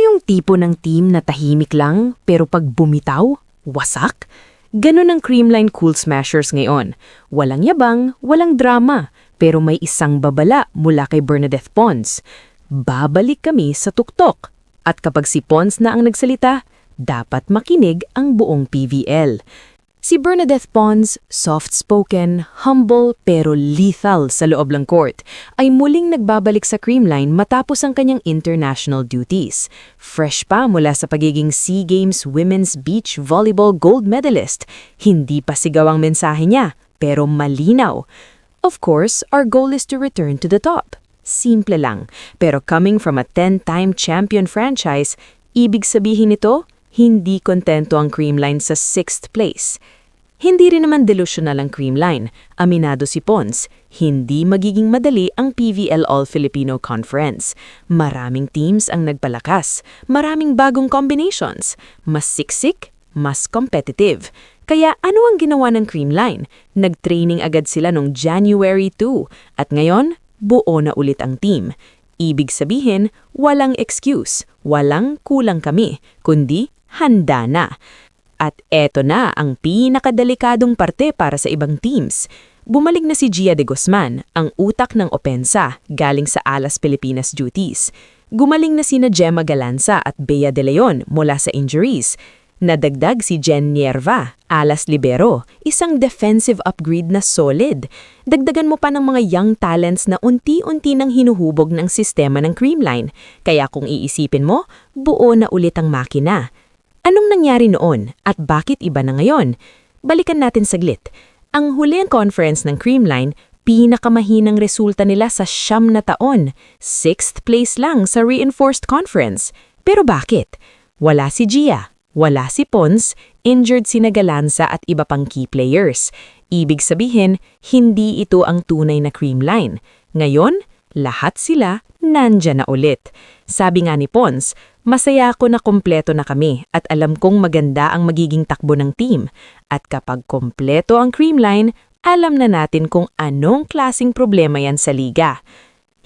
yung tipo ng team na tahimik lang pero pag bumitaw, wasak? Ganun ang Creamline Cool Smashers ngayon. Walang yabang, walang drama, pero may isang babala mula kay Bernadette Pons. Babalik kami sa tuktok. At kapag si Pons na ang nagsalita, dapat makinig ang buong PVL. Si Bernadette Pons, soft-spoken, humble pero lethal sa loob ng court, ay muling nagbabalik sa Creamline matapos ang kanyang international duties. Fresh pa mula sa pagiging SEA Games Women's Beach Volleyball Gold Medalist, hindi pa sigaw ang mensahe niya, pero malinaw. Of course, our goal is to return to the top. Simple lang, pero coming from a 10-time champion franchise, ibig sabihin nito, hindi kontento ang Creamline sa 6th place. Hindi rin naman delusional ang Creamline. Aminado si Pons, hindi magiging madali ang PVL All-Filipino Conference. Maraming teams ang nagpalakas, maraming bagong combinations, mas siksik, mas competitive. Kaya ano ang ginawa ng Creamline? Nag-training agad sila noong January 2 at ngayon, buo na ulit ang team. Ibig sabihin, walang excuse, walang kulang kami, kundi handa na. At eto na ang pinakadelikadong parte para sa ibang teams. Bumalik na si Gia de Guzman, ang utak ng opensa, galing sa Alas Pilipinas duties. Gumaling na sina Gemma Galanza at Bea de Leon mula sa injuries. Nadagdag si Jen Nierva, Alas Libero, isang defensive upgrade na solid. Dagdagan mo pa ng mga young talents na unti-unti nang hinuhubog ng sistema ng Creamline. Kaya kung iisipin mo, buo na ulit ang makina. Anong nangyari noon at bakit iba na ngayon? Balikan natin saglit. Ang huling conference ng Creamline, pinakamahinang resulta nila sa 9 na taon. 6th place lang sa reinforced conference. Pero bakit? Wala si Gia, wala si Pons, injured si Galanza at iba pang key players. Ibig sabihin, hindi ito ang tunay na Creamline. Ngayon, lahat sila nandyan na ulit. Sabi nga ni Pons, masaya ako na kompleto na kami at alam kong maganda ang magiging takbo ng team. At kapag kompleto ang Creamline, alam na natin kung anong klasing problema yan sa liga.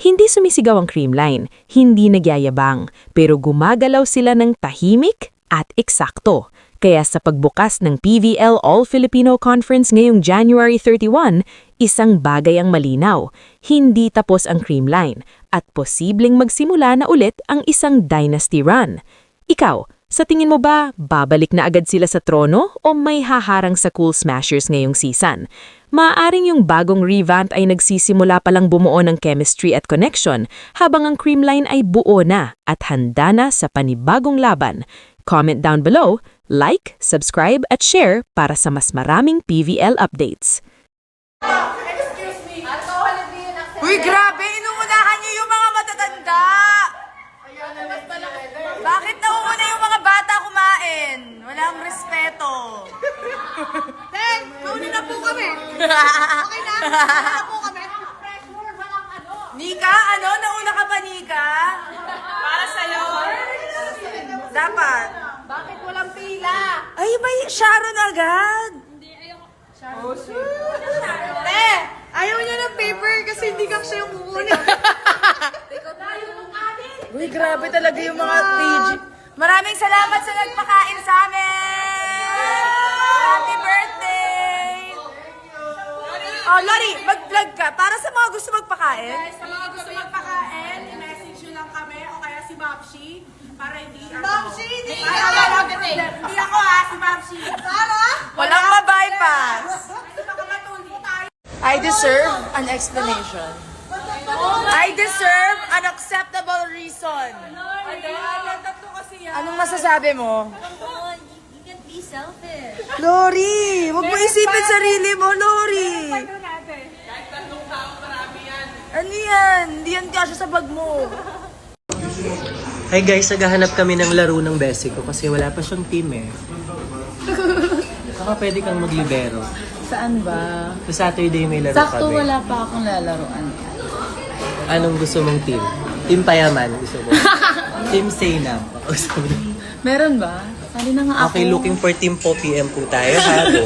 Hindi sumisigaw ang Creamline, hindi nagyayabang, pero gumagalaw sila ng tahimik at eksakto. Kaya sa pagbukas ng PVL All-Filipino Conference ngayong January 31, isang bagay ang malinaw. Hindi tapos ang Creamline at posibleng magsimula na ulit ang isang dynasty run. Ikaw, sa tingin mo ba babalik na agad sila sa trono o may haharang sa Cool Smashers ngayong season? Maaaring yung bagong revamp ay nagsisimula palang bumuo ng chemistry at connection habang ang Creamline ay buo na at handa na sa panibagong laban. Comment down below, like, subscribe at share para sa mas maraming PVL updates. Excuse me. Alcohol and beer accepted. Uy, grabe! Inuunahan niyo yung mga matatanda! Bakit nauuna yung mga bata kumain? Walang respeto. Ten, kauna na po kami. Okay na? Kauna na po kami. Pressure, walang ano. Nika, ano? Nauna ka pa, Nika? Para sa'yo. Dapat. Bakit walang pila? Ay, may Sharon agad. Te, ayaw niya ng paper kasi hindi ka siya yung kukunin. Uy, grabe talaga yung mga PG. Maraming salamat sa nagpakain sa amin! Happy birthday! Oh, Lori, mag-vlog ka para sa mga gusto magpakain. Sa mga gusto magpakain, i-message nyo lang kami o kaya si Babshi para hindi Babshi, hindi Ay, hindi ako ha, si Babshi. Walang ma-bypass. Kasi baka matundi tayo. I deserve an explanation. I deserve an acceptable reason. Tatlo kasi yan. Anong masasabi mo? You can be selfish. Lori, huwag mo isipin sarili mo, Lori. Ito natin. Ano yan? Hindi yan kasya sa bag mo. Hi guys, naghahanap kami ng laro ng besi ko kasi wala pa siyang team eh. Baka pwede kang maglibero. Saan ba? Sa Saturday may laro Sakto kami. wala pa akong lalaroan. Anong gusto mong team? Team Payaman gusto mo? Team Sena. Gusto mo? Meron ba? Sali na nga ako. Okay, looking for Team Po PM po tayo ha. Go.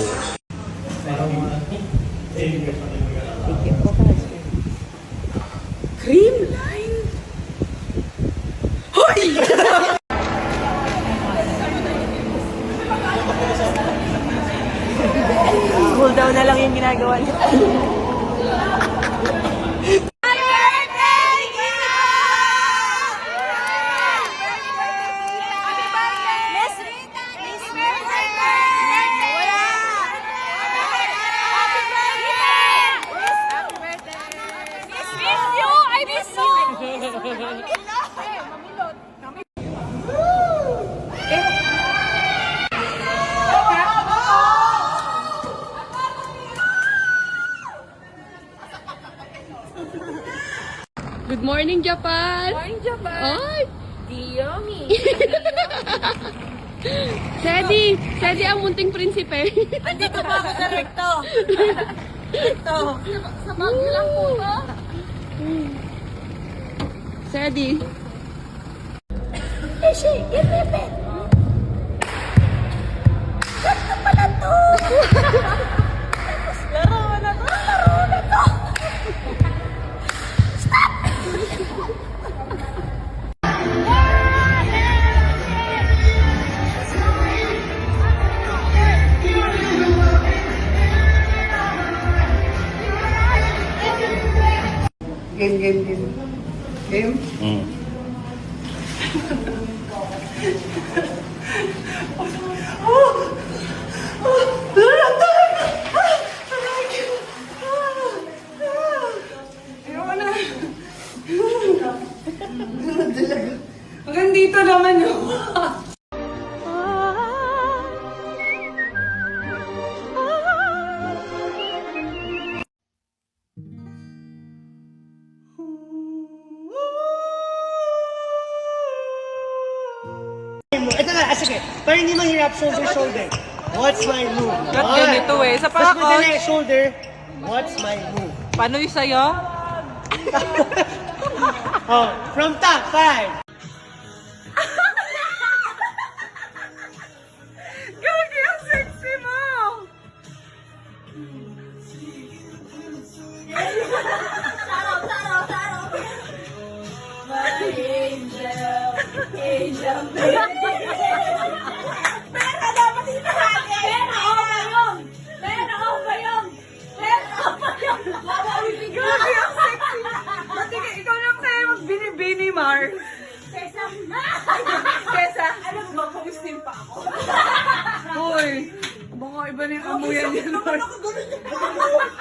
Creamline? Hoy! Galaw na lang yung ginagawa niya. Good morning, Japan! Morning, Japan! Ay! Diyomi! Sedi ang munting prinsipe. Andito pa ako sa recto. Ito. Sa Baguio lang po to. Sedi. Hanggang dito naman yun. Ito na, sige. Para hindi mahirap, shoulder. What's my move? Ba't ganito eh? Sa Mas pa madali, shoulder. What's my move? Paano yung sa'yo? Oh, from top, 5. Gagi, ang sexy mo! Gagi, ang sexy! Pati ikaw lang tayo magbini-bini, Mar. Kesa? Alam mo, pumistin pa ako. Uy, baka iba na yung amuyan niya, Lord.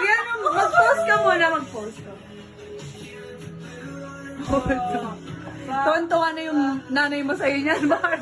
Yan, mag-pause ka muna, mag-pause ka. Tontuwa na yung nanay mo sa'yo niyan, Mar.